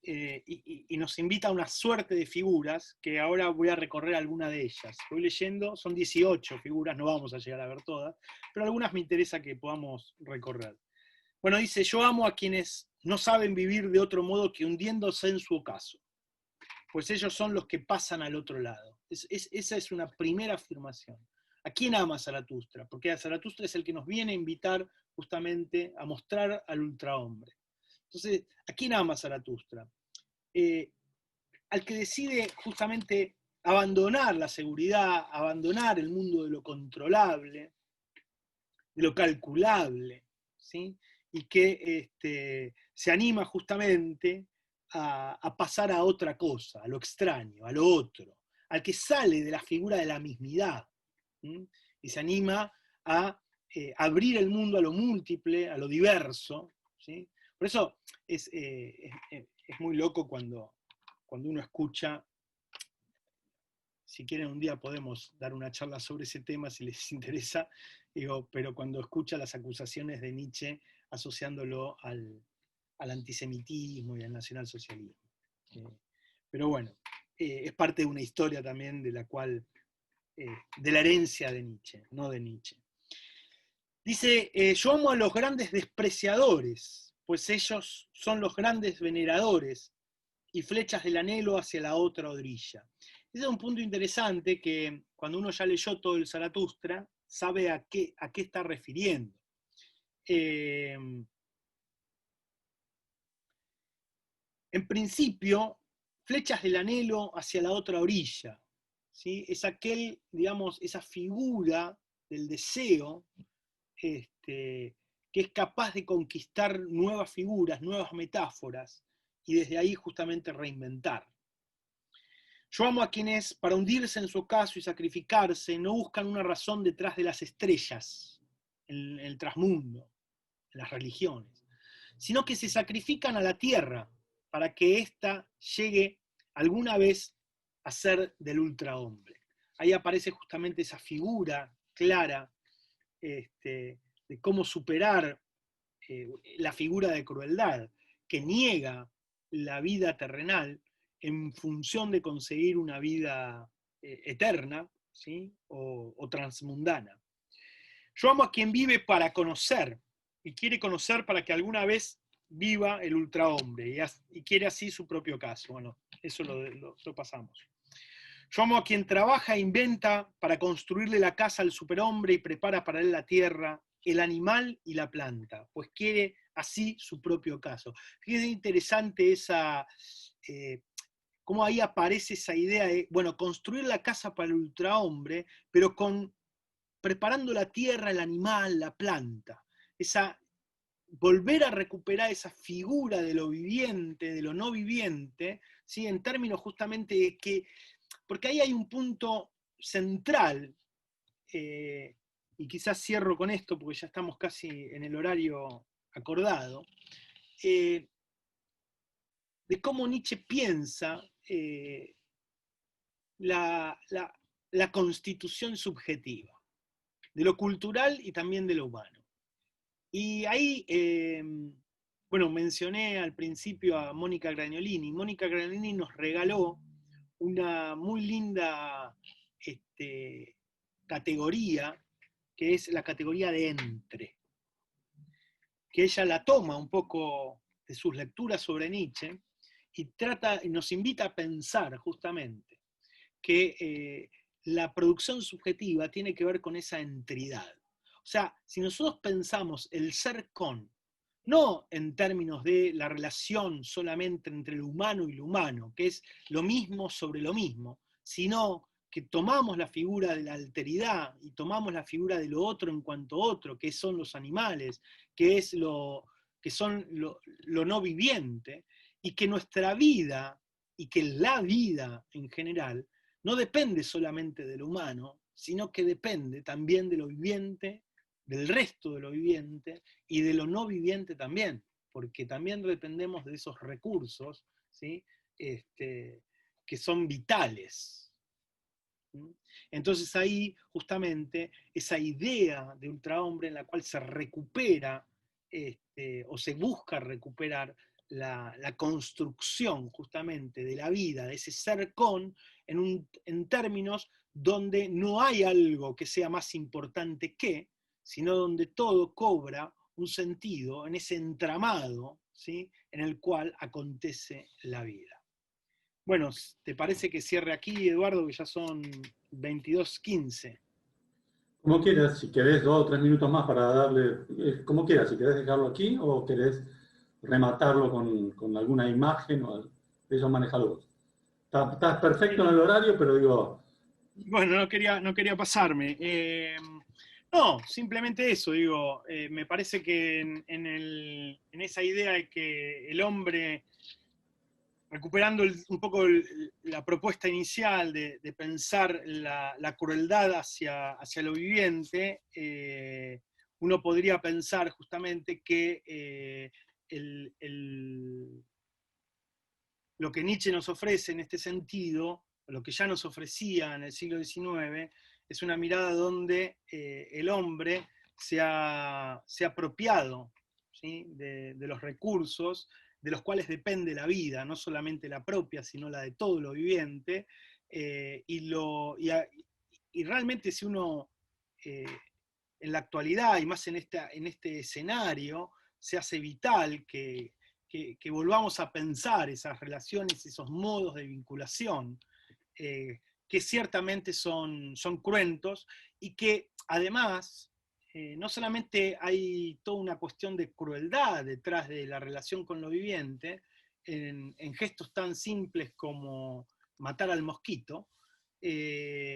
Y nos invita a una suerte de figuras, que ahora voy a recorrer alguna de ellas. Voy leyendo, son 18 figuras, no vamos a llegar a ver todas, pero algunas me interesa que podamos recorrer. Bueno, dice, yo amo a quienes no saben vivir de otro modo que hundiéndose en su ocaso, pues ellos son los que pasan al otro lado. Esa es una primera afirmación. ¿A quién ama Zaratustra? Porque a Zaratustra es el que nos viene a invitar justamente a mostrar al ultrahombre. Entonces, ¿a quién ama Zaratustra? Al que decide justamente abandonar la seguridad, abandonar el mundo de lo controlable, de lo calculable, ¿sí? Y que se anima justamente a pasar a otra cosa, a lo extraño, a lo otro, al que sale de la figura de la mismidad, ¿sí? Y se anima a abrir el mundo a lo múltiple, a lo diverso, ¿sí? Por eso es muy loco cuando uno escucha. Si quieren un día podemos dar una charla sobre ese tema si les interesa, digo, pero cuando escucha las acusaciones de Nietzsche asociándolo al antisemitismo y al nacionalsocialismo. Pero bueno, es parte de una historia también de la cual, de la herencia de Nietzsche, no de Nietzsche. Dice, yo amo a los grandes despreciadores, pues ellos son los grandes veneradores y flechas del anhelo hacia la otra orilla. Ese es un punto interesante que cuando uno ya leyó todo el Zaratustra, sabe a qué está refiriendo. En principio, flechas del anhelo hacia la otra orilla, ¿sí? Es aquel, digamos, esa figura del deseo que es capaz de conquistar nuevas figuras, nuevas metáforas, y desde ahí justamente reinventar. Yo amo a quienes, para hundirse en su ocaso y sacrificarse, no buscan una razón detrás de las estrellas, en el trasmundo, en las religiones, sino que se sacrifican a la tierra para que ésta llegue alguna vez a ser del ultrahombre. Ahí aparece justamente esa figura clara de cómo superar la figura de crueldad que niega la vida terrenal en función de conseguir una vida eterna, ¿sí? o transmundana. Yo amo a quien vive para conocer y quiere conocer para que alguna vez viva el ultrahombre y quiere así su propio caso. Bueno, eso lo pasamos. Yo amo a quien trabaja e inventa para construirle la casa al superhombre y prepara para él la tierra, el animal y la planta, pues quiere así su propio caso. Fíjense interesante esa, cómo ahí aparece esa idea de, bueno, construir la casa para el ultrahombre, pero preparando la tierra, el animal, la planta. Volver a recuperar esa figura de lo viviente, de lo no viviente, ¿sí? En términos justamente de que, porque ahí hay un punto central, y quizás cierro con esto porque ya estamos casi en el horario acordado, de cómo Nietzsche piensa la constitución subjetiva, de lo cultural y también de lo humano. Y ahí, bueno, mencioné al principio a Mónica Gragnolini. Mónica Gragnolini nos regaló una muy linda categoría, que es la categoría de entre, que ella la toma un poco de sus lecturas sobre Nietzsche y nos invita a pensar justamente que la producción subjetiva tiene que ver con esa entridad. O sea, si nosotros pensamos el ser con, no en términos de la relación solamente entre lo humano y lo humano, que es lo mismo sobre lo mismo, sino que tomamos la figura de la alteridad y tomamos la figura de lo otro en cuanto otro, que son los animales, que son lo no viviente, y que nuestra vida, y que la vida en general, no depende solamente de lo humano, sino que depende también de lo viviente, del resto de lo viviente y de lo no viviente también, porque también dependemos de esos recursos, ¿sí? Que son vitales. ¿Mm? Entonces ahí justamente esa idea de ultrahombre en la cual se recupera o se busca recuperar la construcción justamente de la vida, de ese ser con, en términos donde no hay algo que sea más importante que, sino donde todo cobra un sentido en ese entramado, ¿sí?, en el cual acontece la vida. Bueno, ¿te parece que cierre aquí, Eduardo, que ya son 22:15? Como quieras, si querés 2 o 3 minutos más para darle, como quieras, si querés dejarlo aquí o querés rematarlo con alguna imagen, o eso manejalo vos. Estás perfecto en el horario, pero digo, Bueno, no quería pasarme. No, simplemente eso, digo, me parece que en esa idea de que el hombre, recuperando un poco la propuesta inicial de pensar la crueldad hacia lo viviente, uno podría pensar justamente que lo que Nietzsche nos ofrece en este sentido, lo que ya nos ofrecía en el siglo XIX, es una mirada donde el hombre se ha apropiado, ¿sí?, de los recursos de los cuales depende la vida, no solamente la propia, sino la de todo lo viviente, y realmente si uno eh, en la actualidad, y más en este escenario, se hace vital que volvamos a pensar esas relaciones, esos modos de vinculación, que ciertamente son cruentos y que además no solamente hay toda una cuestión de crueldad detrás de la relación con lo viviente, en gestos tan simples como matar al mosquito,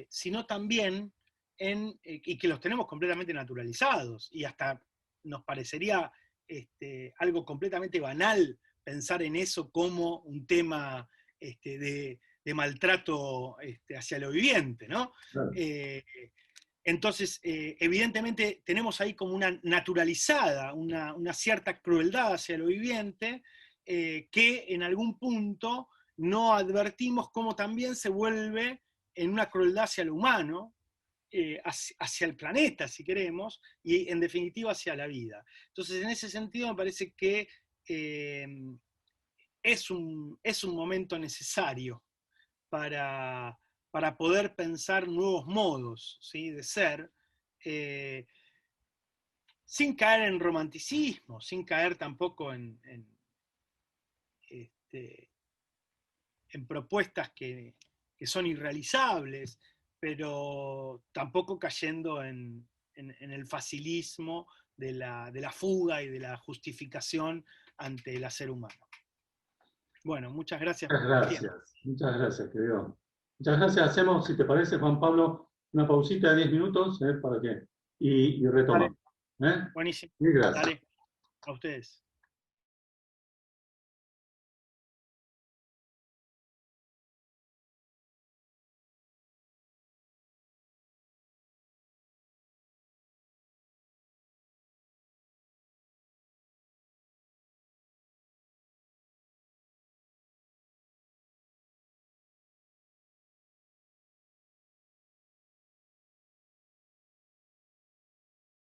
sino también y que los tenemos completamente naturalizados, y hasta nos parecería algo completamente banal pensar en eso como un tema de maltrato hacia lo viviente, ¿no? claro, Entonces, evidentemente tenemos ahí como una naturalizada, una cierta crueldad hacia lo viviente, que en algún punto no advertimos cómo también se vuelve en una crueldad hacia lo humano, hacia el planeta, si queremos, y en definitiva hacia la vida. Entonces, en ese sentido, me parece que eh, es un momento necesario para, para poder pensar nuevos modos, ¿sí?, de ser, eh, sin caer en romanticismo, sin caer tampoco este, en propuestas que son irrealizables, pero tampoco cayendo en el facilismo de la fuga y de la justificación ante el ser humano. Bueno, muchas gracias por el tiempo. muchas gracias, querido. Muchas gracias. Hacemos, si te parece, Juan Pablo, una pausita de 10 minutos para que, y Dale, retomamos. ¿Eh? buenísimo. Mil gracias. Dale, a ustedes.